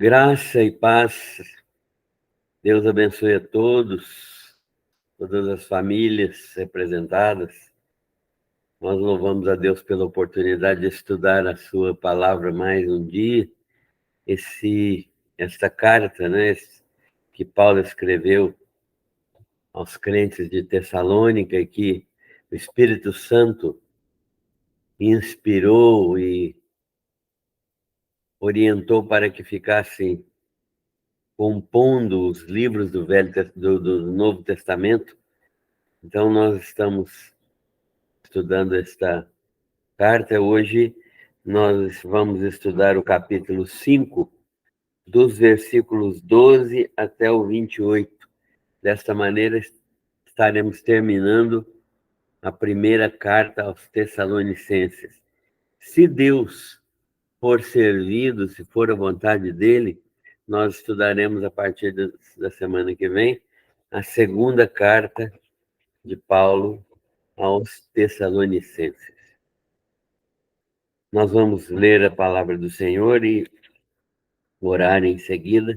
Graça e paz, Deus abençoe a todos, todas as famílias representadas. Nós louvamos a Deus pela oportunidade de estudar a sua palavra mais um dia. Esta carta, né, que Paulo escreveu aos crentes de Tessalônica e que o Espírito Santo inspirou e orientou para que ficassem compondo os livros do Novo Testamento. Então, nós estamos estudando esta carta. Hoje, nós vamos estudar o capítulo 5, dos versículos 12 até o 28. Desta maneira, estaremos terminando a primeira carta aos Tessalonicenses. Se Deus for servido, se for a vontade dele, nós estudaremos a partir da semana que vem a segunda carta de Paulo aos Tessalonicenses. Nós vamos ler a palavra do Senhor e orar em seguida.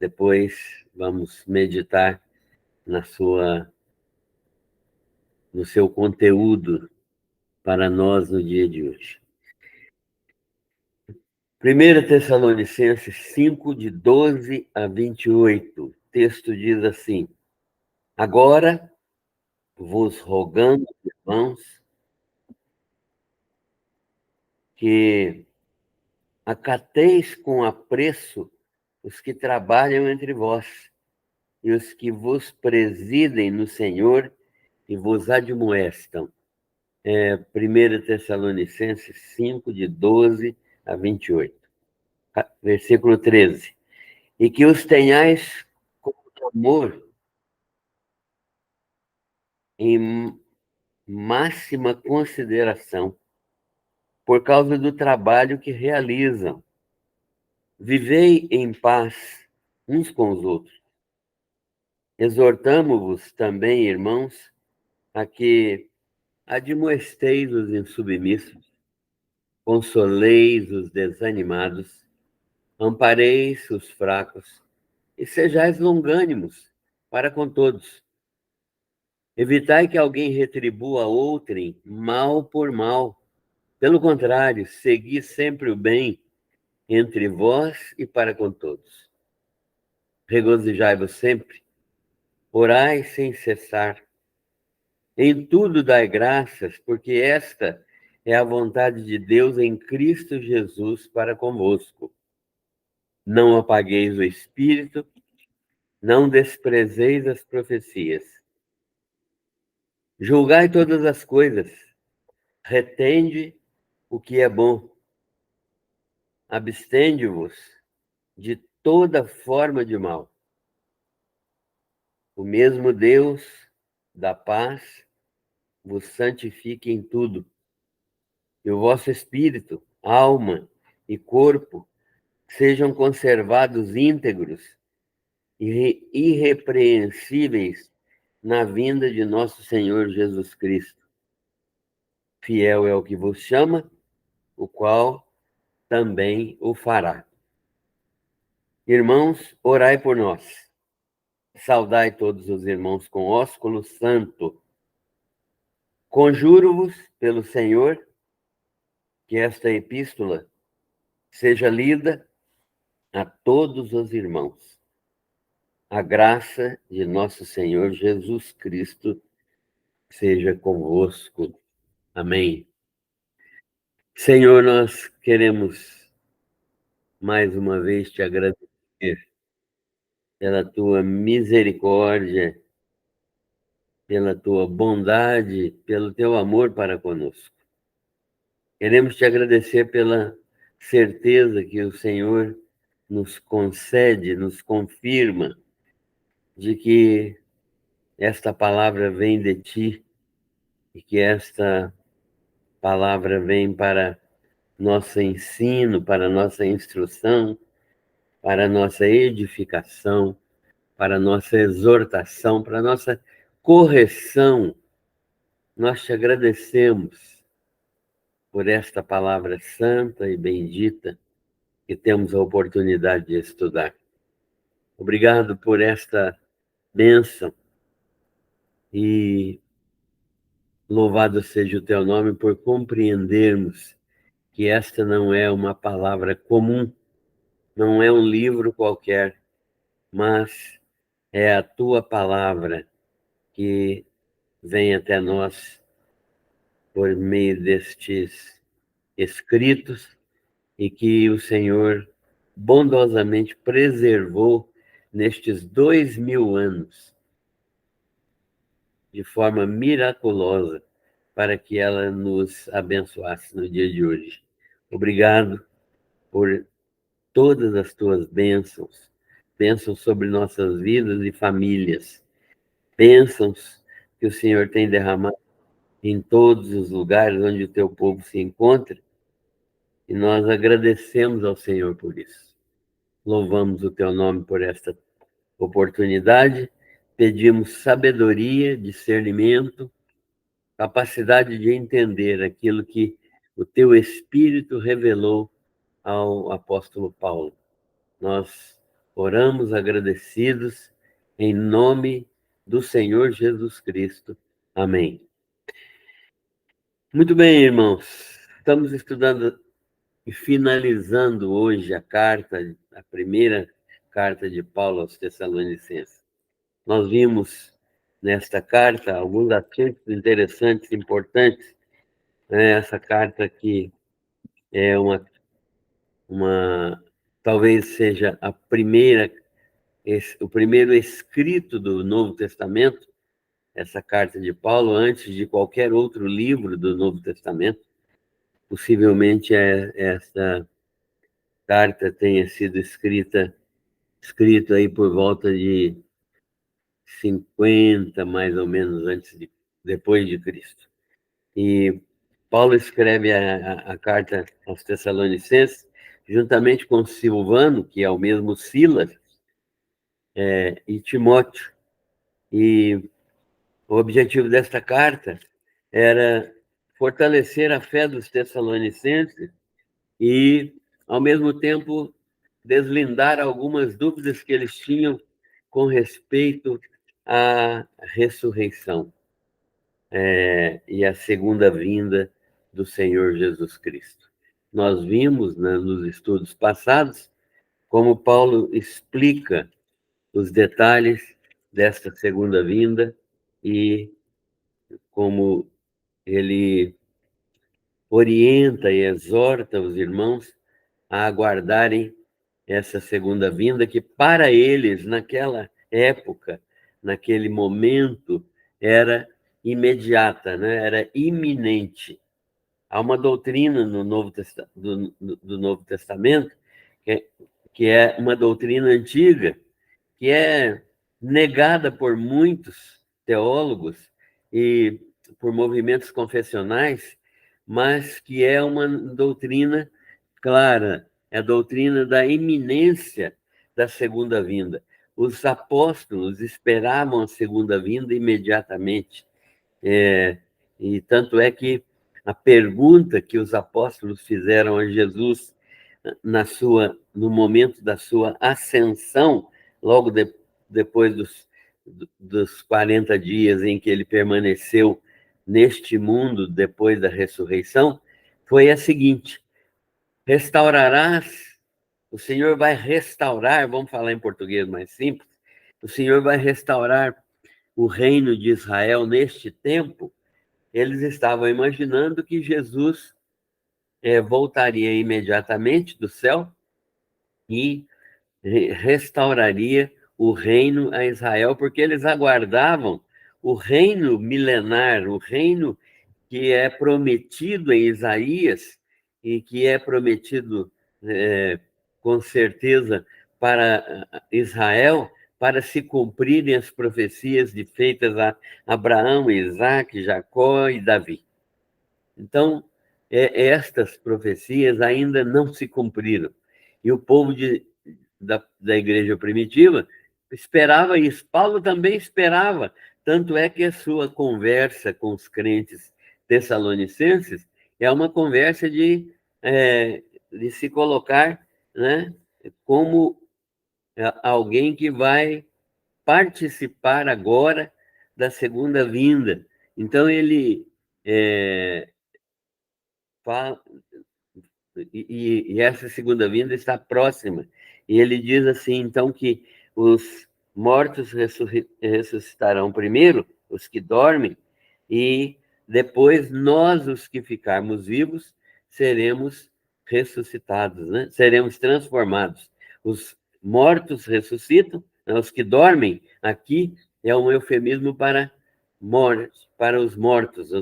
Depois vamos meditar no seu conteúdo para nós no dia de hoje. 1 Tessalonicenses 5, de 12 a 28. O texto diz assim: Agora vos rogamos, irmãos, que acateis com apreço os que trabalham entre vós e os que vos presidem no Senhor e vos admoestam. 1 Tessalonicenses 5, de 12 a 28. Versículo 13. E que os tenhais com amor em máxima consideração, por causa do trabalho que realizam. Vivei em paz uns com os outros. Exortamo-vos também, irmãos, a que admoesteis os insubmissos, consoleis os desanimados, ampareis os fracos e sejais longânimos para com todos. Evitai que alguém retribua a outrem mal por mal. Pelo contrário, segui sempre o bem entre vós e para com todos. Regozijai-vos sempre, orai sem cessar. Em tudo dai graças, porque esta é a vontade de Deus em Cristo Jesus para convosco. Não apagueis o espírito, não desprezeis as profecias. Julgai todas as coisas, retende o que é bom. Abstende-vos de toda forma de mal. O mesmo Deus da paz vos santifique em tudo, e o vosso espírito, alma e corpo sejam conservados íntegros e irrepreensíveis na vinda de nosso Senhor Jesus Cristo. Fiel é o que vos chama, o qual também o fará. Irmãos, orai por nós. Saudai todos os irmãos com ósculo santo. Conjuro-vos pelo Senhor que esta epístola seja lida a todos os irmãos. A graça de nosso Senhor Jesus Cristo seja convosco. Amém. Senhor, nós queremos mais uma vez te agradecer pela tua misericórdia, pela tua bondade, pelo teu amor para conosco. Queremos te agradecer pela certeza que o Senhor nos concede, nos confirma de que esta palavra vem de ti e que esta palavra vem para nosso ensino, para nossa instrução, para nossa edificação, para nossa exortação, para nossa correção. Nós te agradecemos por esta palavra santa e bendita que temos a oportunidade de estudar. Obrigado por esta bênção e louvado seja o teu nome por compreendermos que esta não é uma palavra comum, não é um livro qualquer, mas é a tua palavra que vem até nós por meio destes escritos e que o Senhor bondosamente preservou nestes 2000 anos de forma miraculosa para que ela nos abençoasse no dia de hoje. Obrigado por todas as tuas bênçãos, bênçãos sobre nossas vidas e famílias, bênçãos que o Senhor tem derramado em todos os lugares onde o teu povo se encontra, e nós agradecemos ao Senhor por isso. Louvamos o teu nome por esta oportunidade, pedimos sabedoria, discernimento, capacidade de entender aquilo que o teu Espírito revelou ao apóstolo Paulo. Nós oramos agradecidos em nome do Senhor Jesus Cristo. Amém. Muito bem, irmãos. Estamos estudando e finalizando hoje a primeira carta de Paulo aos Tessalonicenses. Nós vimos nesta carta alguns aspectos interessantes, importantes. Essa carta aqui é talvez seja o primeiro escrito do Novo Testamento, essa carta de Paulo, antes de qualquer outro livro do Novo Testamento. Possivelmente essa carta tenha sido escrita aí por volta de 50, mais ou menos, depois de Cristo. E Paulo escreve a carta aos Tessalonicenses, juntamente com Silvano, que é o mesmo Silas, e Timóteo. E o objetivo desta carta era fortalecer a fé dos Tessalonicenses e, ao mesmo tempo, deslindar algumas dúvidas que eles tinham com respeito à ressurreição e à segunda vinda do Senhor Jesus Cristo. Nós vimos, né, nos estudos passados como Paulo explica os detalhes desta segunda vinda e como ele orienta e exorta os irmãos a aguardarem essa segunda vinda, que para eles, naquela época, naquele momento, era imediata, né? Era iminente. Há uma doutrina no do Novo Testamento, que é uma doutrina antiga, que é negada por muitos teólogos e por movimentos confessionais, mas que é uma doutrina clara, é a doutrina da iminência da segunda vinda. Os apóstolos esperavam a segunda vinda imediatamente. E tanto é que a pergunta que os apóstolos fizeram a Jesus no momento da sua ascensão, logo depois dos 40 dias em que ele permaneceu neste mundo depois da ressurreição, foi a seguinte: restaurarás, o Senhor vai restaurar, vamos falar em português mais simples, o Senhor vai restaurar o reino de Israel neste tempo. Eles estavam imaginando que Jesus voltaria imediatamente do céu e restauraria o reino a Israel, porque eles aguardavam o reino milenar, o reino que é prometido em Isaías e que é prometido com certeza para Israel, para se cumprirem as profecias feitas a Abraão, Isaque, Jacó e Davi. Então, estas profecias ainda não se cumpriram. E o povo da igreja primitiva esperava isso. Paulo também esperava. Tanto é que a sua conversa com os crentes tessalonicenses é uma conversa de se colocar né, como alguém que vai participar agora da segunda vinda. Então, ele fala, e essa segunda vinda está próxima. E ele diz assim, então, que os mortos ressuscitarão primeiro, os que dormem, e depois nós, os que ficarmos vivos, seremos ressuscitados, né? Seremos transformados. Os mortos ressuscitam, né? Os que dormem, aqui é um eufemismo para mortos, para os mortos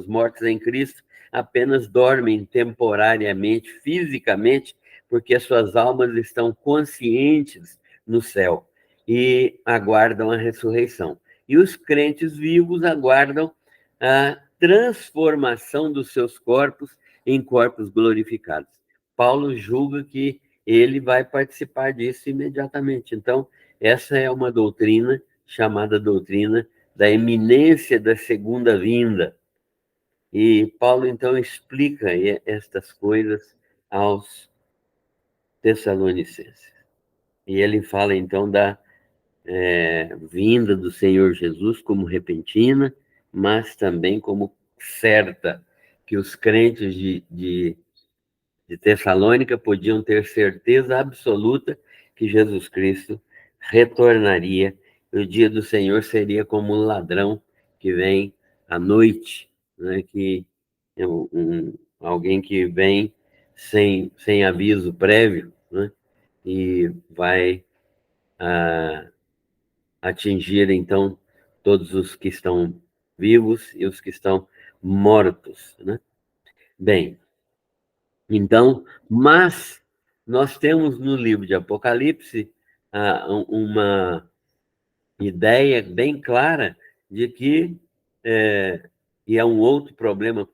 em Cristo apenas dormem temporariamente, fisicamente, porque as suas almas estão conscientes no céu e aguardam a ressurreição. E os crentes vivos aguardam a transformação dos seus corpos em corpos glorificados. Paulo julga que ele vai participar disso imediatamente. Então, essa é uma doutrina chamada doutrina da iminência da segunda vinda. E Paulo, então, explica estas coisas aos Tessalonicenses. E ele fala, então, da vinda do Senhor Jesus como repentina, mas também como certa, que os crentes de Tessalônica podiam ter certeza absoluta que Jesus Cristo retornaria. O dia do Senhor seria como um ladrão que vem à noite, né? Que é alguém que vem sem aviso prévio, né? E vai atingir, então, todos os que estão vivos e os que estão mortos, né? Bem, então, mas nós temos no livro de Apocalipse uma ideia bem clara de que, e é um outro problema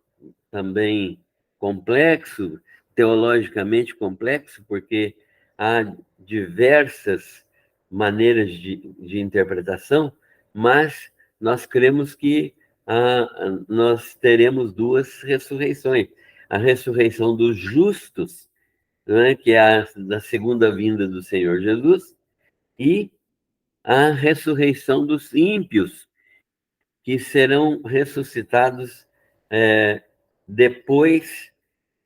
também complexo, teologicamente complexo, porque há diversas maneiras de interpretação, mas nós cremos que nós teremos duas ressurreições. A ressurreição dos justos, né, que é a da segunda vinda do Senhor Jesus, e a ressurreição dos ímpios, que serão ressuscitados depois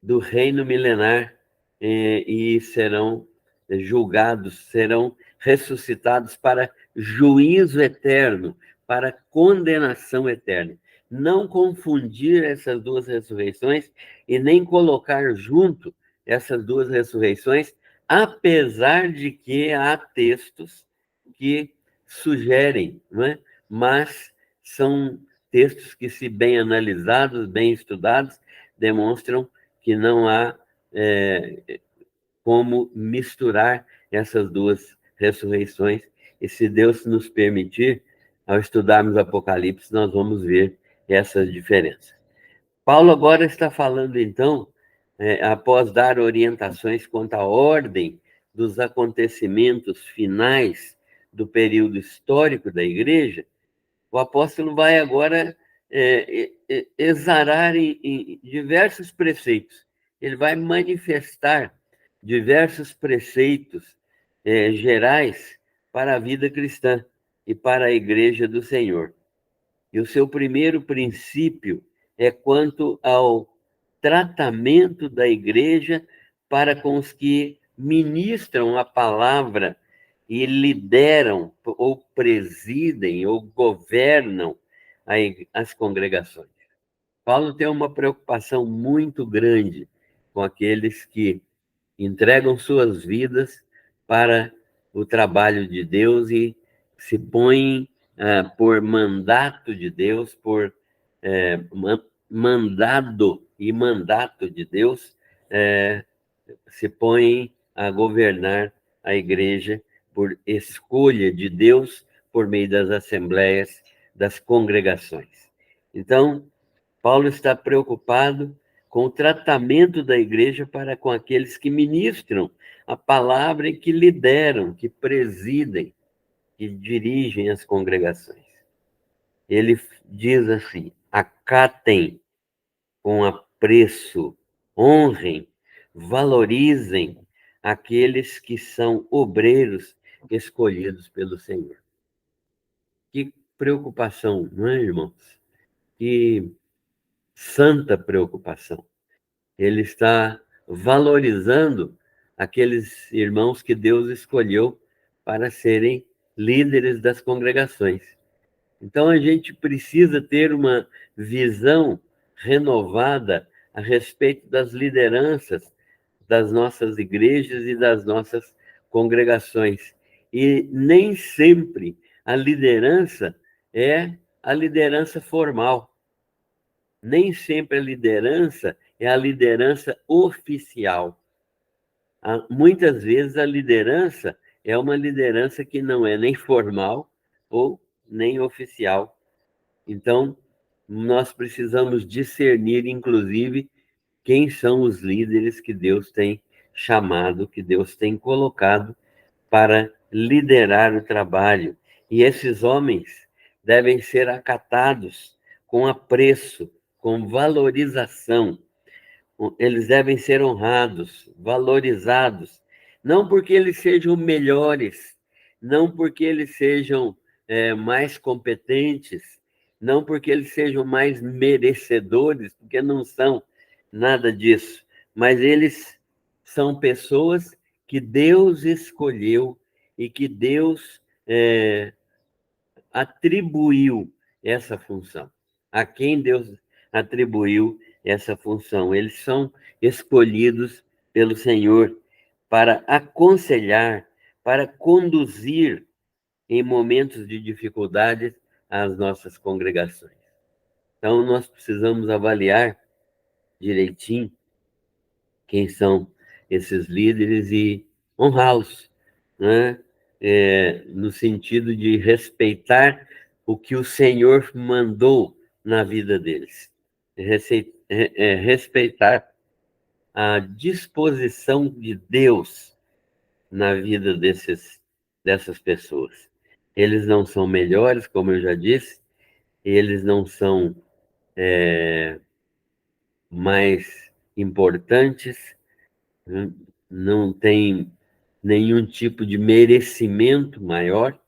do reino milenar e serão julgados, serão ressuscitados para juízo eterno, para condenação eterna. Não confundir essas duas ressurreições e nem colocar junto essas duas ressurreições, apesar de que há textos que sugerem, não é? Mas são textos que, se bem analisados, bem estudados, demonstram que não há como misturar essas duas ressurreições. E se Deus nos permitir, ao estudarmos Apocalipse, nós vamos ver essas diferenças. Paulo agora está falando, então, após dar orientações quanto à ordem dos acontecimentos finais do período histórico da igreja, o apóstolo vai agora exarar em diversos preceitos. Ele vai manifestar diversos preceitos gerais para a vida cristã e para a igreja do Senhor. E o seu primeiro princípio é quanto ao tratamento da igreja para com os que ministram a palavra e lideram, ou presidem, ou governam as congregações. Paulo tem uma preocupação muito grande com aqueles que entregam suas vidas para o trabalho de Deus e se põem por mandato de Deus, por mandado e mandato de Deus, se põem a governar a igreja por escolha de Deus, por meio das assembleias, das congregações. Então, Paulo está preocupado com o tratamento da igreja para com aqueles que ministram a palavra e que lideram, que presidem, que dirigem as congregações. Ele diz assim: acatem com apreço, honrem, valorizem aqueles que são obreiros escolhidos pelo Senhor. Que preocupação, não é, irmãos? Que santa preocupação. Ele está valorizando aqueles irmãos que Deus escolheu para serem líderes das congregações. Então, a gente precisa ter uma visão renovada a respeito das lideranças das nossas igrejas e das nossas congregações. E nem sempre a liderança é a liderança formal. Nem sempre a liderança é a liderança oficial. Muitas vezes a liderança é uma liderança que não é nem formal ou nem oficial. Então, nós precisamos discernir, inclusive, quem são os líderes que Deus tem chamado, que Deus tem colocado para liderar o trabalho. E esses homens devem ser acatados com apreço, com valorização. Eles devem ser honrados, valorizados, não porque eles sejam melhores, não porque eles sejam mais competentes, não porque eles sejam mais merecedores, porque não são nada disso, mas eles são pessoas que Deus escolheu e que Deus atribuiu essa função. A quem Deus atribuiu essa função. Eles são escolhidos pelo Senhor para aconselhar, para conduzir em momentos de dificuldade as nossas congregações. Então, nós precisamos avaliar direitinho quem são esses líderes e honrá-los, né? No sentido de respeitar o que o Senhor mandou na vida deles. Respeitar a disposição de Deus na vida dessas pessoas. Eles não são melhores, como eu já disse, eles não são mais importantes, não têm nenhum tipo de merecimento maior,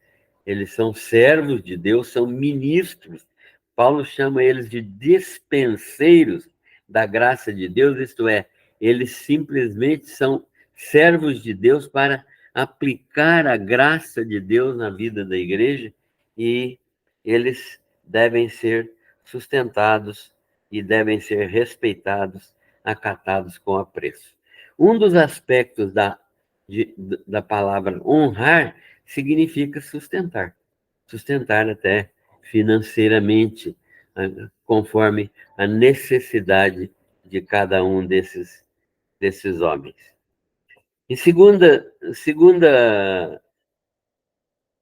eles são servos de Deus, são ministros. Paulo chama eles de dispenseiros da graça de Deus, isto é, eles simplesmente são servos de Deus para aplicar a graça de Deus na vida da igreja e eles devem ser sustentados e devem ser respeitados, acatados com apreço. Um dos aspectos da palavra honrar significa sustentar. Sustentar até financeiramente, conforme a necessidade de cada um desses homens. E segunda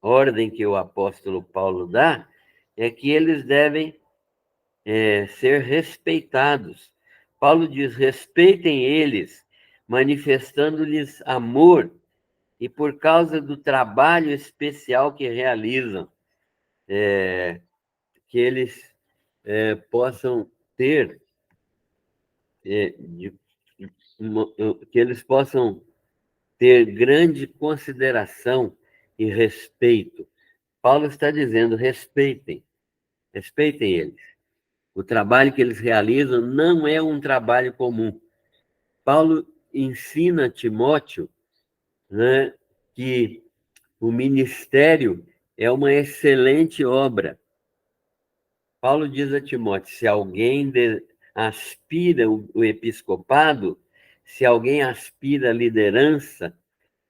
ordem que o apóstolo Paulo dá é que eles devem ser respeitados. Paulo diz: respeitem eles, manifestando-lhes amor e por causa do trabalho especial que realizam, que eles possam ter, que eles possam ter grande consideração e respeito. Paulo está dizendo: respeitem eles. O trabalho que eles realizam não é um trabalho comum. Paulo ensina a Timóteo, né, que o ministério é uma excelente obra. Paulo diz a Timóteo: se alguém aspira o episcopado, se alguém aspira a liderança,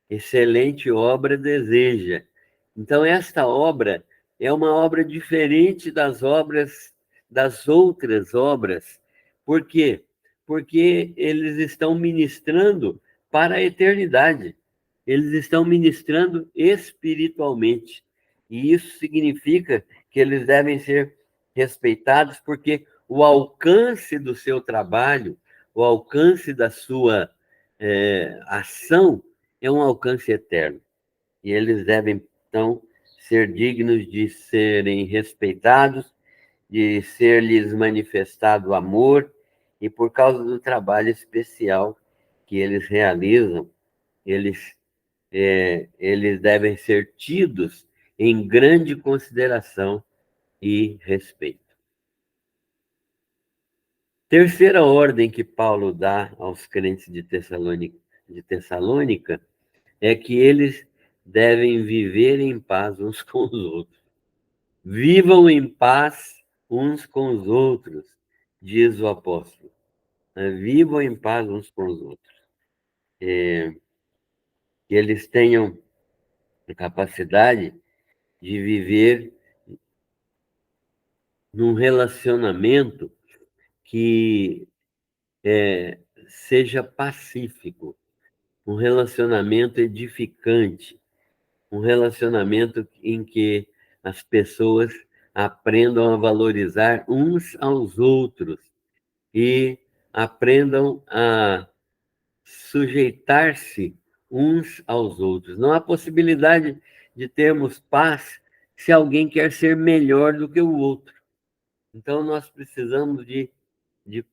excelente obra deseja. Então, esta obra é uma obra diferente das outras obras. Por quê? Porque eles estão ministrando para a eternidade. Eles estão ministrando espiritualmente. E isso significa que eles devem ser respeitados, porque o alcance do seu trabalho, o alcance da sua ação, é um alcance eterno. E eles devem, então, ser dignos de serem respeitados, de ser-lhes manifestado amor, e por causa do trabalho especial que eles realizam eles devem ser tidos em grande consideração e respeito. Terceira ordem que Paulo dá aos crentes de Tessalônica é que eles devem viver em paz uns com os outros. Vivam em paz uns com os outros, diz o apóstolo. Vivam em paz uns com os outros. Que eles tenham a capacidade de viver num relacionamento que seja pacífico, um relacionamento edificante, um relacionamento em que as pessoas aprendam a valorizar uns aos outros e aprendam a sujeitar-se uns aos outros. Não há possibilidade de termos paz se alguém quer ser melhor do que o outro. Então, nós precisamos de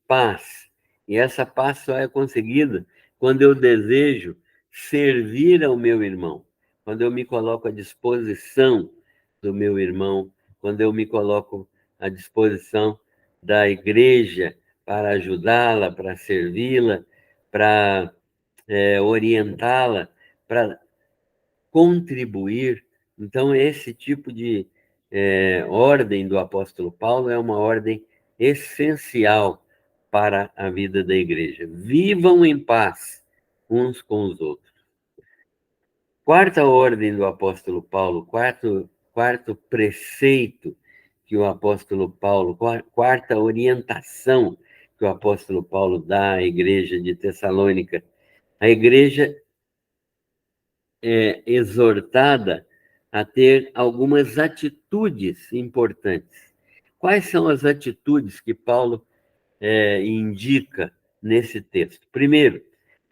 paz. E essa paz só é conseguida quando eu desejo servir ao meu irmão, quando eu me coloco à disposição do meu irmão, quando eu me coloco à disposição da igreja para ajudá-la, para servi-la, para orientá-la, para contribuir. Então, esse tipo de ordem do apóstolo Paulo é uma ordem essencial para a vida da igreja. Vivam em paz uns com os outros. Quarta ordem do apóstolo Paulo, quarto preceito que o apóstolo Paulo, quarta orientação que o apóstolo Paulo dá à igreja de Tessalônica. A igreja é exortada a ter algumas atitudes importantes. Quais são as atitudes que Paulo indica nesse texto? Primeiro,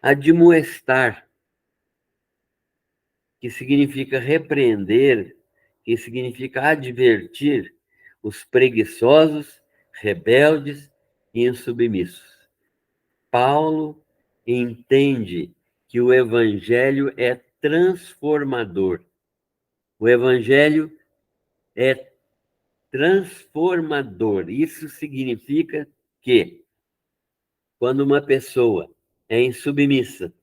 admoestar, que significa repreender, que significa advertir os preguiçosos, rebeldes e insubmissos. Paulo entende que o evangelho é transformador. O evangelho é transformador. Isso significa que quando uma pessoa é insubmissa,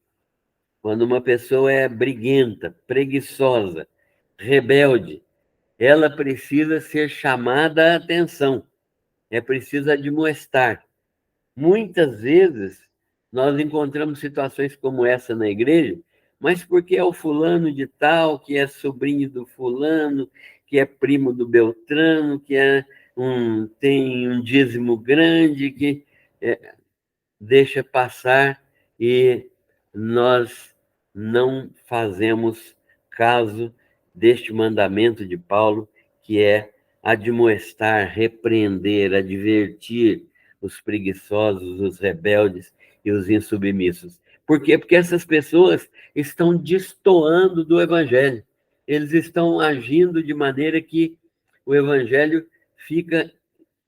quando uma pessoa é briguenta, preguiçosa, rebelde, ela precisa ser chamada a atenção, é preciso admoestar. Muitas vezes nós encontramos situações como essa na igreja, mas porque é o fulano de tal, que é sobrinho do fulano, que é primo do Beltrano, que tem um dízimo grande, que deixa passar e nós não fazemos caso deste mandamento de Paulo, que é admoestar, repreender, advertir os preguiçosos, os rebeldes e os insubmissos. Por quê? Porque essas pessoas estão destoando do evangelho. Eles estão agindo de maneira que o evangelho fica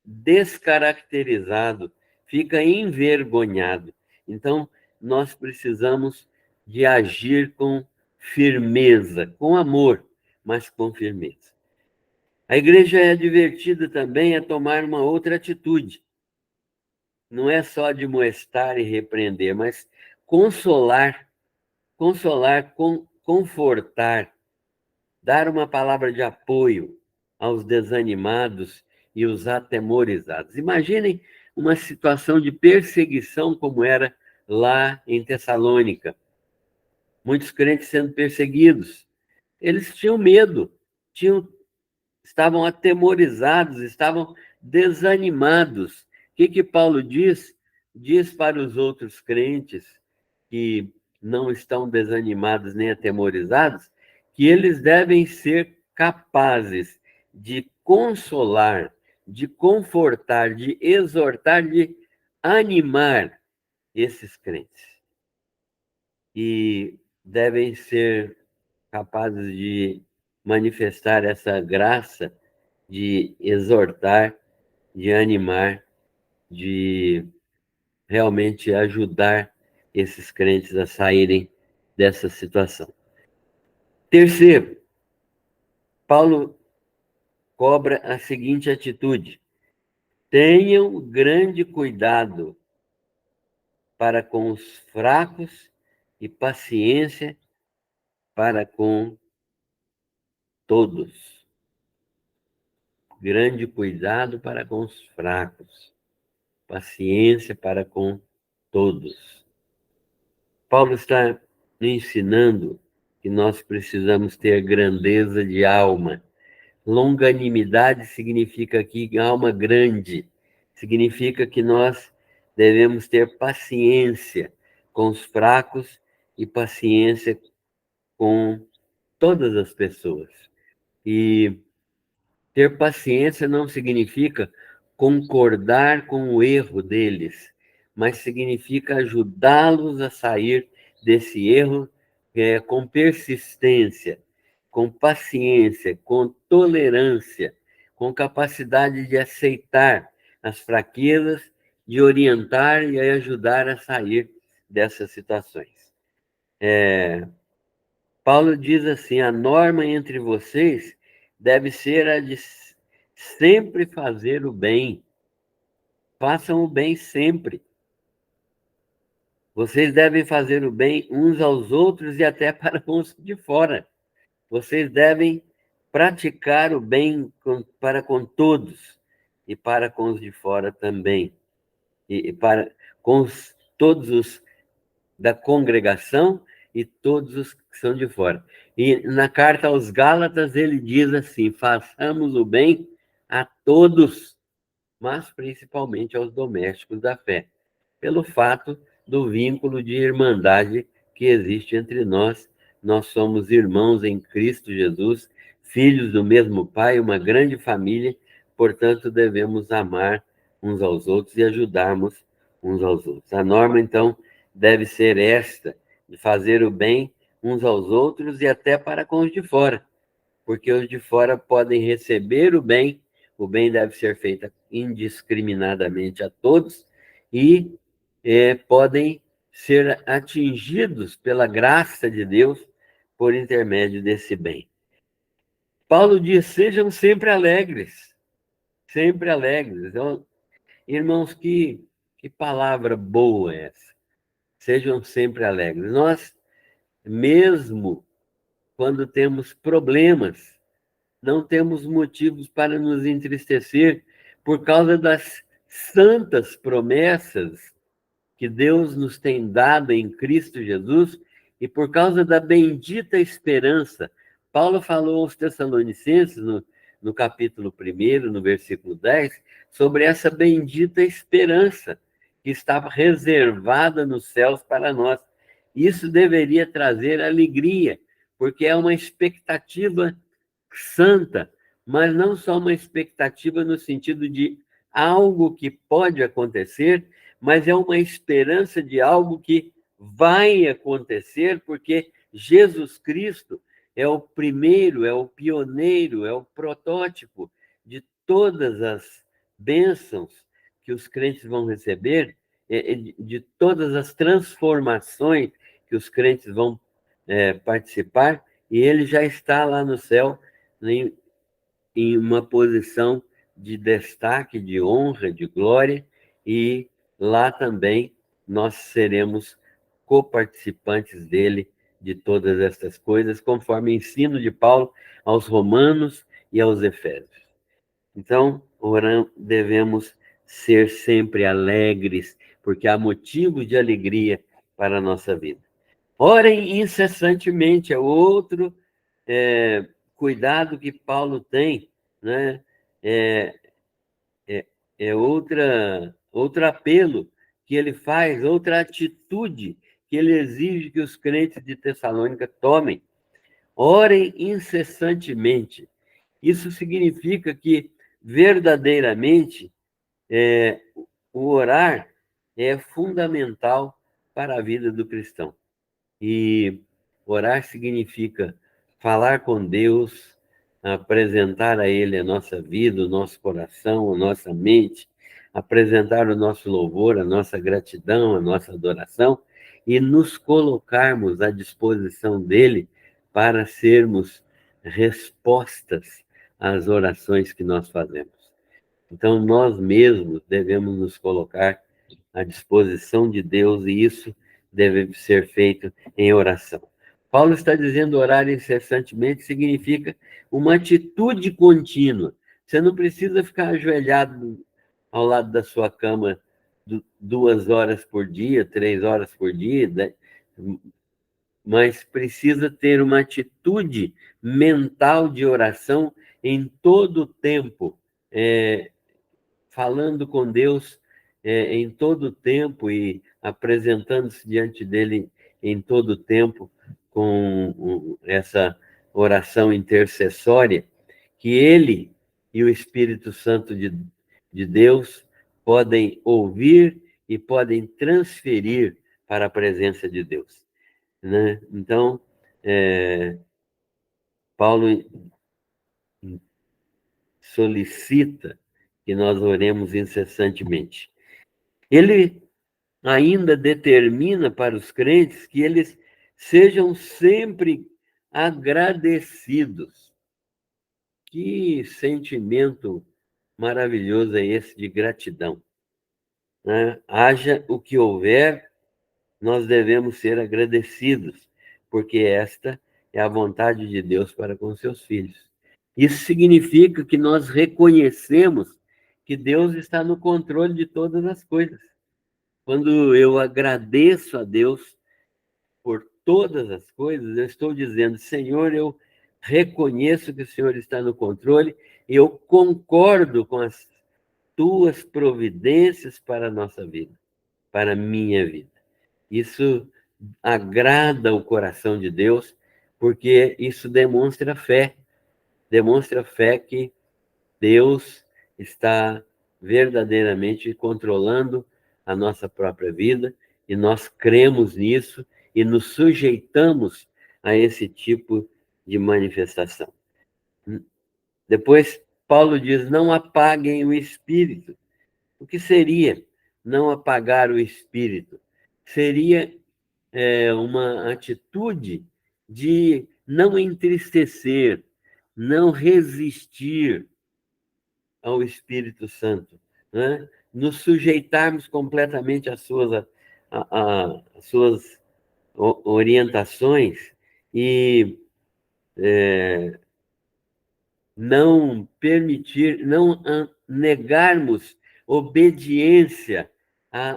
descaracterizado, fica envergonhado. Então, nós precisamos de agir com firmeza, com amor, mas com firmeza. A igreja é advertida também a tomar uma outra atitude. Não é só admoestar e repreender, mas consolar, confortar, dar uma palavra de apoio aos desanimados e os atemorizados. Imaginem uma situação de perseguição como era lá em Tessalônica. Muitos crentes sendo perseguidos. Eles tinham medo, estavam atemorizados, estavam desanimados. O que Paulo diz? Diz para os outros crentes que não estão desanimados nem atemorizados, que eles devem ser capazes de consolar, de confortar, de exortar, de animar esses crentes. E devem ser capazes de manifestar essa graça de exortar, de animar, de realmente ajudar esses crentes a saírem dessa situação. Terceiro, Paulo cobra a seguinte atitude: tenham grande cuidado para com os fracos e paciência para com todos. Grande cuidado para com os fracos, paciência para com todos. Paulo está ensinando que nós precisamos ter grandeza de alma. Longanimidade significa aqui alma grande, significa que nós devemos ter paciência com os fracos e paciência com todas as pessoas. E ter paciência não significa concordar com o erro deles, mas significa ajudá-los a sair desse erro com persistência, com paciência, com tolerância, com capacidade de aceitar as fraquezas, de orientar e ajudar a sair dessas situações. Paulo diz assim: a norma entre vocês deve ser a de sempre fazer o bem. Façam o bem sempre. Vocês devem fazer o bem uns aos outros e até para os de fora. Vocês devem praticar o bem para com todos e para com os de fora também. E para com todos os da congregação e todos os que são de fora. E na carta aos Gálatas ele diz assim: façamos o bem a todos, mas principalmente aos domésticos da fé, pelo fato do vínculo de irmandade que existe entre nós. Nós somos irmãos em Cristo Jesus, filhos do mesmo Pai, uma grande família, portanto devemos amar uns aos outros e ajudarmos uns aos outros. A norma, então, deve ser esta, de fazer o bem uns aos outros e até para com os de fora, porque os de fora podem receber o bem deve ser feito indiscriminadamente a todos e podem ser atingidos pela graça de Deus por intermédio desse bem. Paulo diz: sejam sempre alegres, sempre alegres. Então, irmãos, que palavra boa é essa? Sejam sempre alegres. Nós, mesmo quando temos problemas, não temos motivos para nos entristecer por causa das santas promessas que Deus nos tem dado em Cristo Jesus e por causa da bendita esperança. Paulo falou aos Tessalonicenses, no capítulo 1, no versículo 10, sobre essa bendita esperança que estava reservada nos céus para nós. Isso deveria trazer alegria, porque é uma expectativa santa, mas não só uma expectativa no sentido de algo que pode acontecer, mas é uma esperança de algo que vai acontecer, porque Jesus Cristo é o primeiro, é o pioneiro, é o protótipo de todas as bênçãos que os crentes vão receber, de todas as transformações que os crentes vão participar, e ele já está lá no céu em uma posição de destaque, de honra, de glória, e lá também nós seremos coparticipantes dele de todas estas coisas, conforme o ensino de Paulo aos Romanos e aos Efésios. Então, devemos ser sempre alegres, porque há motivos de alegria para a nossa vida. Orem incessantemente, é outro cuidado que Paulo tem, né? Outro apelo que ele faz, outra atitude que ele exige que os crentes de Tessalônica tomem. Orem incessantemente. Isso significa que, verdadeiramente, o orar é fundamental para a vida do cristão. E orar significa falar com Deus, apresentar a Ele a nossa vida, o nosso coração, a nossa mente, apresentar o nosso louvor, a nossa gratidão, a nossa adoração, e nos colocarmos à disposição dele para sermos respostas às orações que nós fazemos. Então, nós mesmos devemos nos colocar à disposição de Deus, e isso deve ser feito em oração. Paulo está dizendo orar incessantemente significa uma atitude contínua. Você não precisa ficar ajoelhado ao lado da sua cama 2 horas por dia, 3 horas por dia, né? Mas precisa ter uma atitude mental de oração em todo o tempo, falando com Deus em todo o tempo e apresentando-se diante dele em todo o tempo com essa oração intercessória, que ele e o Espírito Santo de Deus podem ouvir e podem transferir para a presença de Deus, né? Então, Paulo solicita que nós oremos incessantemente. Ele ainda determina para os crentes que eles sejam sempre agradecidos. Que sentimento maravilhoso é esse de gratidão, né? Haja o que houver, nós devemos ser agradecidos, porque esta é a vontade de Deus para com seus filhos. Isso significa que nós reconhecemos que Deus está no controle de todas as coisas. Quando eu agradeço a Deus por todas as coisas, eu estou dizendo: Senhor, eu reconheço que o Senhor está no controle e eu concordo com as tuas providências para a nossa vida, para a minha vida. Isso agrada o coração de Deus, porque isso demonstra fé que Deus está verdadeiramente controlando a nossa própria vida, e nós cremos nisso e nos sujeitamos a esse tipo de manifestação. Depois, Paulo diz: não apaguem o espírito. O que seria não apagar o espírito? Seria uma atitude de não entristecer, não resistir ao Espírito Santo, né? Nos sujeitarmos completamente às suas orientações e não permitir, não negarmos obediência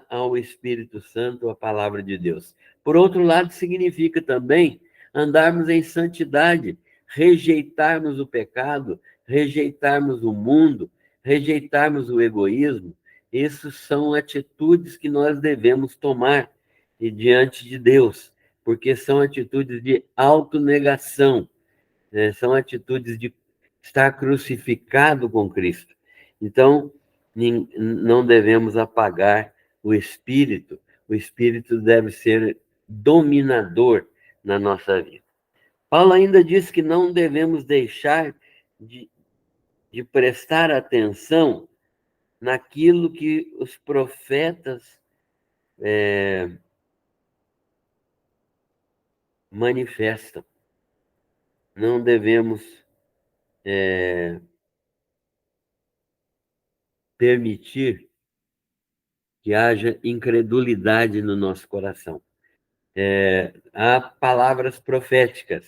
ao Espírito Santo, à palavra de Deus. Por outro lado, significa também andarmos em santidade, rejeitarmos o pecado, rejeitarmos o mundo, rejeitarmos o egoísmo. Isso são atitudes que nós devemos tomar diante de Deus, porque são atitudes de autonegação, são atitudes de estar crucificado com Cristo. Então, não devemos apagar o Espírito deve ser dominador na nossa vida. Paulo ainda diz que não devemos deixar de prestar atenção naquilo que os profetas manifestam. Não devemos permitir que haja incredulidade no nosso coração. Há palavras proféticas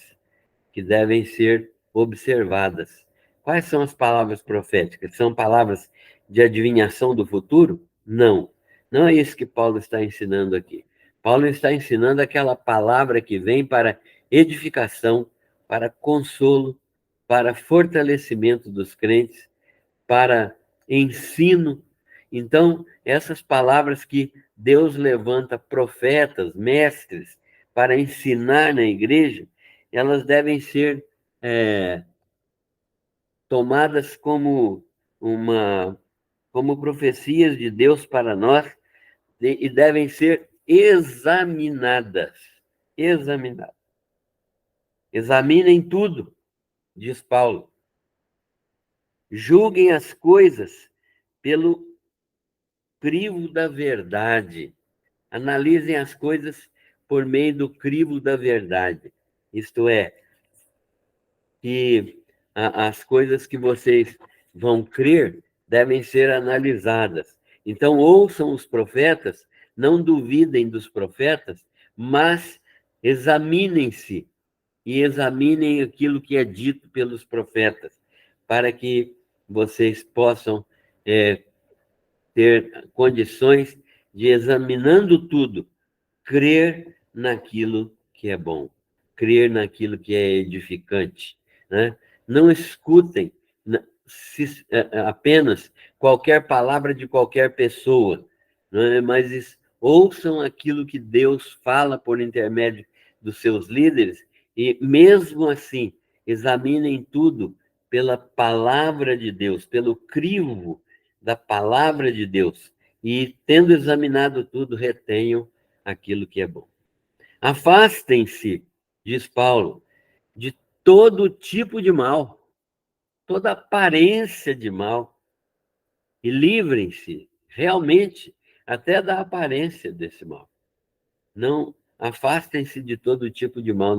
que devem ser observadas. Quais são as palavras proféticas? São palavras de adivinhação do futuro? Não. Não é isso que Paulo está ensinando aqui. Paulo está ensinando aquela palavra que vem para edificação, para consolo, para fortalecimento dos crentes, para ensino. Então, essas palavras que Deus levanta profetas, mestres, para ensinar na igreja, elas devem ser tomadas como profecias de Deus para nós, e devem ser examinadas. Examinadas. Examinem tudo, diz Paulo. Julguem as coisas pelo crivo da verdade. Analisem as coisas por meio do crivo da verdade. Isto é, que as coisas que vocês vão crer devem ser analisadas. Então, ouçam os profetas, não duvidem dos profetas, mas examinem-se e examinem aquilo que é dito pelos profetas, para que vocês possam ter condições de, examinando tudo, crer naquilo que é bom, crer naquilo que é edificante, né? Não escutem apenas qualquer palavra de qualquer pessoa, né? Mas ouçam aquilo que Deus fala por intermédio dos seus líderes e, mesmo assim, examinem tudo pela palavra de Deus, pelo crivo da palavra de Deus, e, tendo examinado tudo, retenham aquilo que é bom. Afastem-se, diz Paulo, de todo tipo de mal, toda aparência de mal, e livrem-se realmente até da aparência desse mal. Não afastem-se de todo tipo de mal,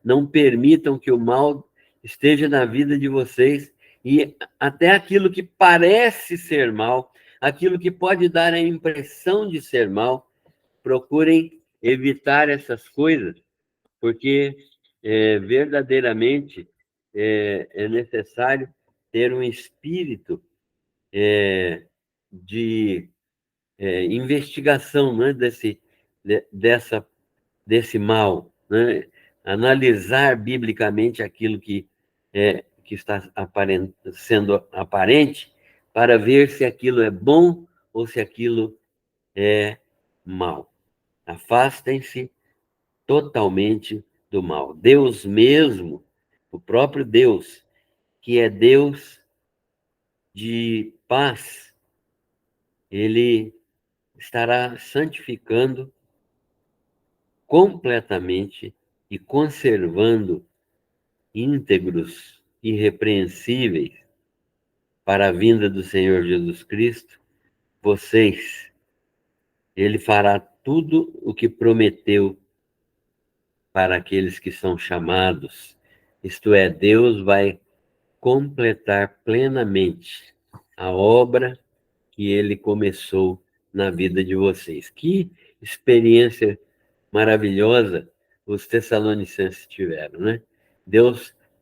não permitam que o mal esteja na vida de vocês, e até aquilo que parece ser mal, aquilo que pode dar a impressão de ser mal, procurem evitar essas coisas, porque verdadeiramente é necessário ter um espírito de investigação, né, desse mal, né? Analisar biblicamente aquilo que está sendo aparente, para ver se aquilo é bom ou se aquilo é mal. Afastem-se totalmente do mal. Deus mesmo, o próprio Deus, que é Deus de paz, ele estará santificando completamente e conservando íntegros, irrepreensíveis, para a vinda do Senhor Jesus Cristo, vocês. Ele fará tudo o que prometeu para aqueles que são chamados. Isto é, Deus vai completar plenamente a obra que ele começou na vida de vocês. Que experiência maravilhosa os tessalonicenses tiveram, né?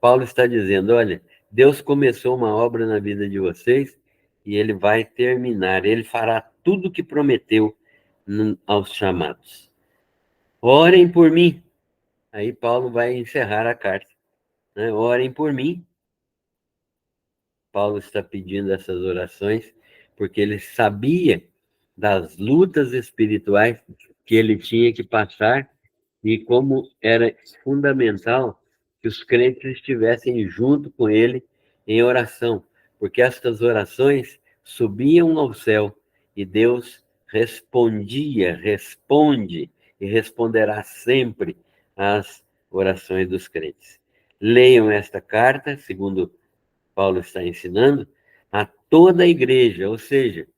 Paulo está dizendo, olha, Deus começou uma obra na vida de vocês e ele vai terminar, ele fará tudo o que prometeu aos chamados. Orem por mim. Aí Paulo vai encerrar a carta, né? Orem por mim. Paulo está pedindo essas orações porque ele sabia das lutas espirituais que ele tinha que passar e como era fundamental que os crentes estivessem junto com ele em oração, porque estas orações subiam ao céu e Deus responde e responderá sempre às orações dos crentes. Leiam esta carta, segundo Paulo está ensinando, a toda a igreja, ou seja,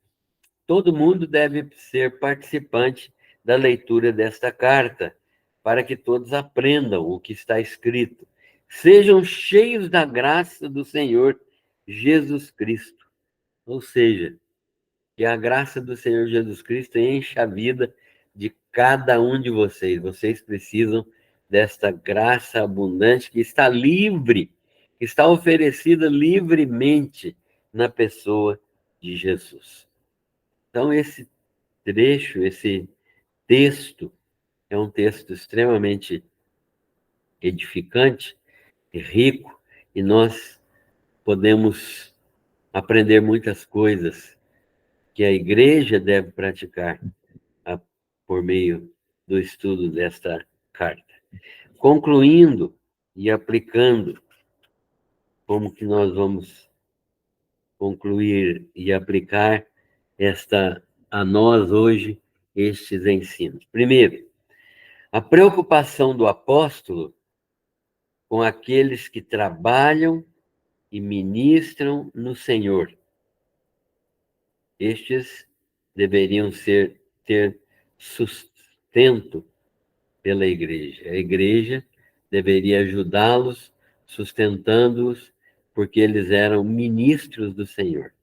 todo mundo deve ser participante da leitura desta carta, para que todos aprendam o que está escrito. Sejam cheios da graça do Senhor Jesus Cristo. Ou seja, que a graça do Senhor Jesus Cristo encha a vida de cada um de vocês. Vocês precisam desta graça abundante que está livre, que está oferecida livremente na pessoa de Jesus. Então, esse trecho, esse texto, é um texto extremamente edificante e rico, e nós podemos aprender muitas coisas que a igreja deve praticar por meio do estudo desta carta. Concluindo e aplicando, como que nós vamos concluir e aplicar a nós hoje estes ensinos? Primeiro, a preocupação do apóstolo com aqueles que trabalham e ministram no Senhor. Estes deveriam ter sustento pela igreja. A igreja deveria ajudá-los, sustentando-os, porque eles eram ministros do Senhor.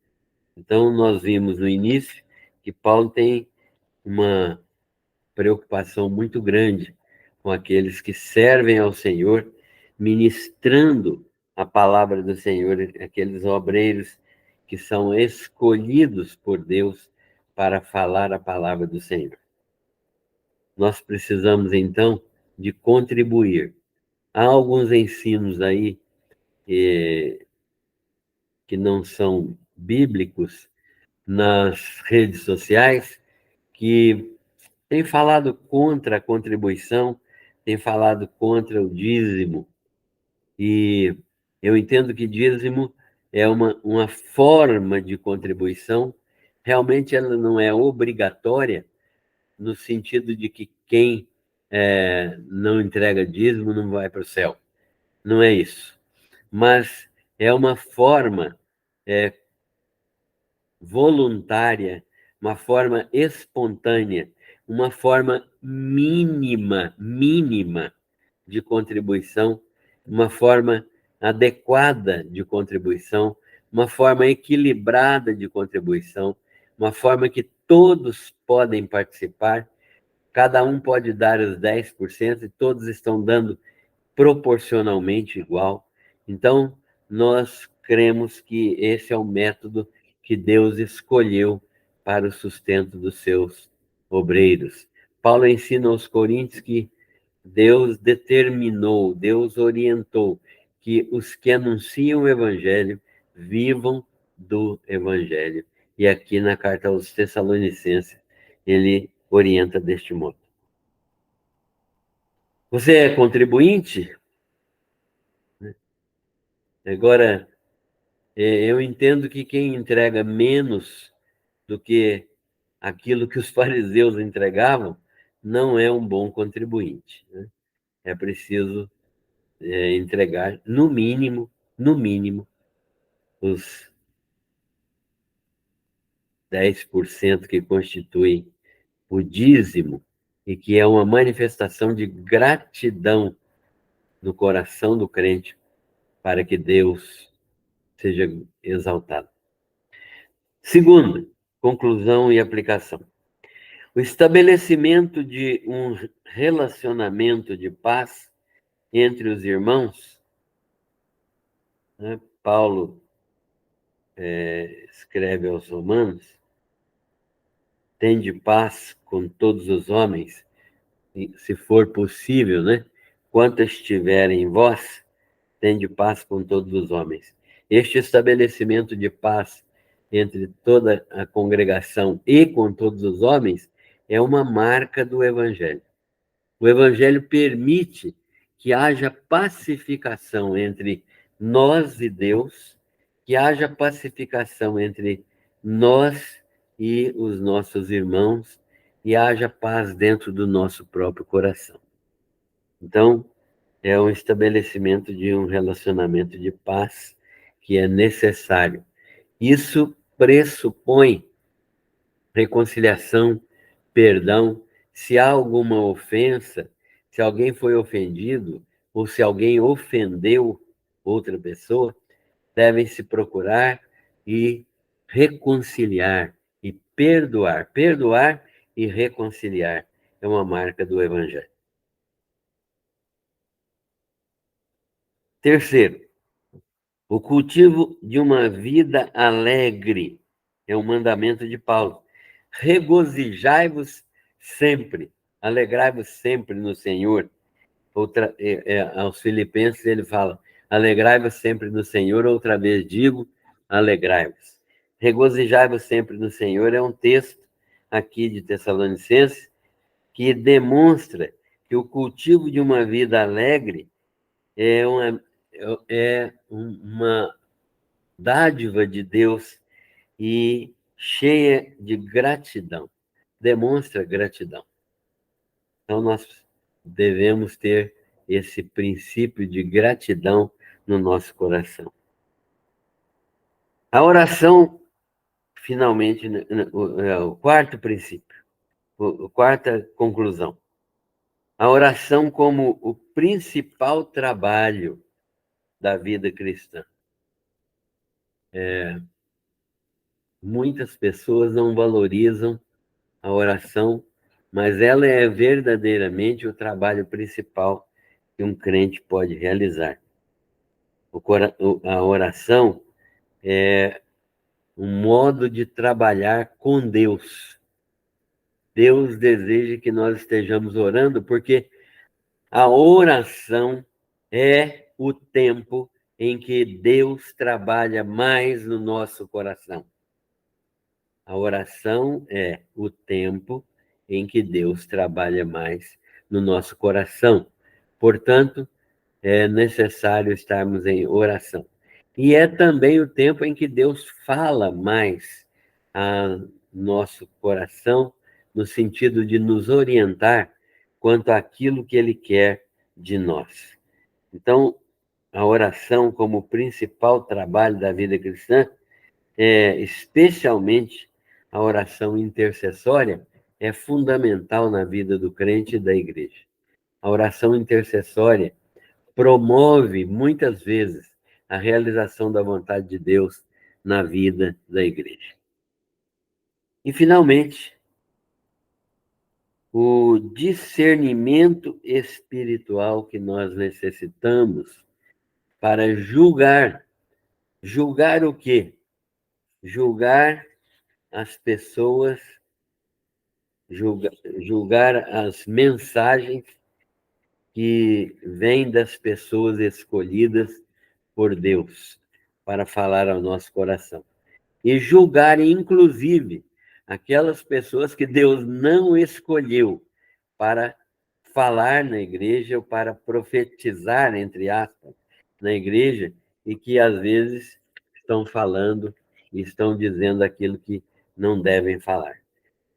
Então, nós vimos no início que Paulo tem uma preocupação muito grande com aqueles que servem ao Senhor, ministrando a palavra do Senhor, aqueles obreiros que são escolhidos por Deus para falar a palavra do Senhor. Nós precisamos, então, de contribuir. Há alguns ensinos aí que não são bíblicos nas redes sociais que têm falado contra a contribuição, têm falado contra o dízimo. E eu entendo que dízimo é uma forma de contribuição, realmente ela não é obrigatória, no sentido de que quem não entrega dízimo não vai para o céu. Não é isso. Mas é uma forma voluntária, uma forma espontânea, uma forma mínima de contribuição, uma forma adequada de contribuição, uma forma equilibrada de contribuição, uma forma que todos podem participar, cada um pode dar os 10% e todos estão dando proporcionalmente igual. Então, nós cremos que esse é o método que Deus escolheu para o sustento dos seus obreiros. Paulo ensina aos Coríntios que Deus determinou, Deus orientou que os que anunciam o Evangelho vivam do Evangelho. E aqui na carta aos Tessalonicenses, ele orienta deste modo. Você é contribuinte? Agora, eu entendo que quem entrega menos do que aquilo que os fariseus entregavam não é um bom contribuinte, né? É preciso entregar, no mínimo, os 10% que constituem o dízimo e que é uma manifestação de gratidão no coração do crente para que Deus seja exaltado. Segundo, conclusão e aplicação. O estabelecimento de um relacionamento de paz entre os irmãos, né? Paulo escreve aos Romanos, tende paz com todos os homens, se for possível, né? Quanto estiverem em vós, tende paz com todos os homens. Este estabelecimento de paz entre toda a congregação e com todos os homens é uma marca do Evangelho. O Evangelho permite que haja pacificação entre nós e Deus, que haja pacificação entre nós e os nossos irmãos, e haja paz dentro do nosso próprio coração. Então, é um estabelecimento de um relacionamento de paz que é necessário. Isso pressupõe reconciliação, perdão. Se há alguma ofensa, se alguém foi ofendido, ou se alguém ofendeu outra pessoa, devem se procurar e reconciliar e perdoar. Perdoar e reconciliar é uma marca do Evangelho. Terceiro, o cultivo de uma vida alegre é um mandamento de Paulo. Regozijai-vos sempre, alegrai-vos sempre no Senhor. Aos Filipenses ele fala, alegrai-vos sempre no Senhor, outra vez digo, alegrai-vos. Regozijai-vos sempre no Senhor é um texto aqui de Tessalonicenses que demonstra que o cultivo de uma vida alegre é uma dádiva de Deus e cheia de gratidão, demonstra gratidão. Então, nós devemos ter esse princípio de gratidão no nosso coração. A oração, finalmente, o quarto princípio, a quarta conclusão. A oração como o principal trabalho da vida cristã. Muitas pessoas não valorizam a oração, mas ela é verdadeiramente o trabalho principal que um crente pode realizar. A oração é um modo de trabalhar com Deus. Deus deseja que nós estejamos orando, porque a oração é o tempo em que Deus trabalha mais no nosso coração. A oração é o tempo em que Deus trabalha mais no nosso coração. Portanto, é necessário estarmos em oração. E é também o tempo em que Deus fala mais a nosso coração, no sentido de nos orientar quanto àquilo que Ele quer de nós. Então, a oração como principal trabalho da vida cristã, especialmente a oração intercessória, é fundamental na vida do crente e da igreja. A oração intercessória promove, muitas vezes, a realização da vontade de Deus na vida da igreja. E, finalmente, o discernimento espiritual que nós necessitamos para julgar. Julgar o quê? Julgar as pessoas, julgar as mensagens que vêm das pessoas escolhidas por Deus para falar ao nosso coração. E julgar, inclusive, aquelas pessoas que Deus não escolheu para falar na igreja ou para profetizar, entre aspas, na igreja, e que às vezes estão falando e estão dizendo aquilo que não devem falar.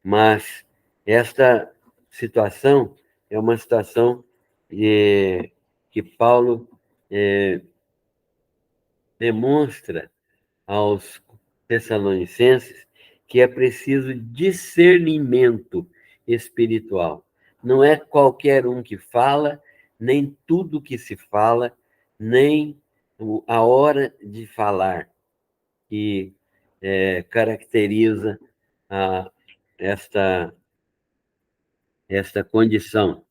Mas esta situação é uma situação que Paulo demonstra aos Tessalonicenses que é preciso discernimento espiritual. Não é qualquer um que fala, nem tudo que se fala, nem a hora de falar que caracteriza a, esta condição,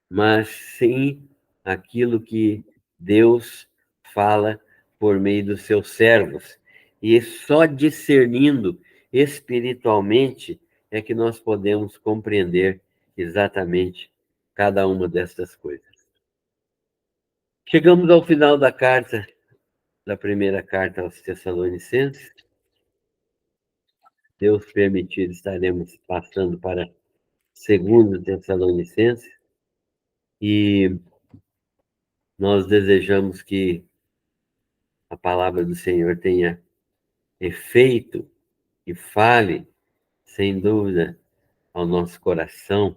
mas sim aquilo que Deus fala por meio dos seus servos. E só discernindo espiritualmente é que nós podemos compreender exatamente cada uma dessas coisas. Chegamos ao final da carta, da primeira carta aos Tessalonicenses. Deus permitir, estaremos passando para 2 Tessalonicenses, e nós desejamos que a palavra do Senhor tenha efeito e fale, sem dúvida, ao nosso coração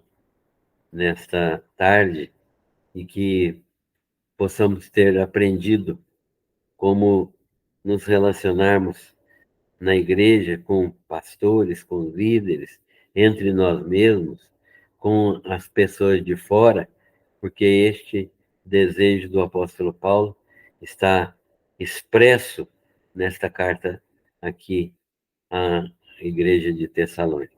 nesta tarde, e que possamos ter aprendido como nos relacionarmos na igreja com pastores, com líderes, entre nós mesmos, com as pessoas de fora, porque este desejo do apóstolo Paulo está expresso nesta carta aqui à igreja de Tessalônica.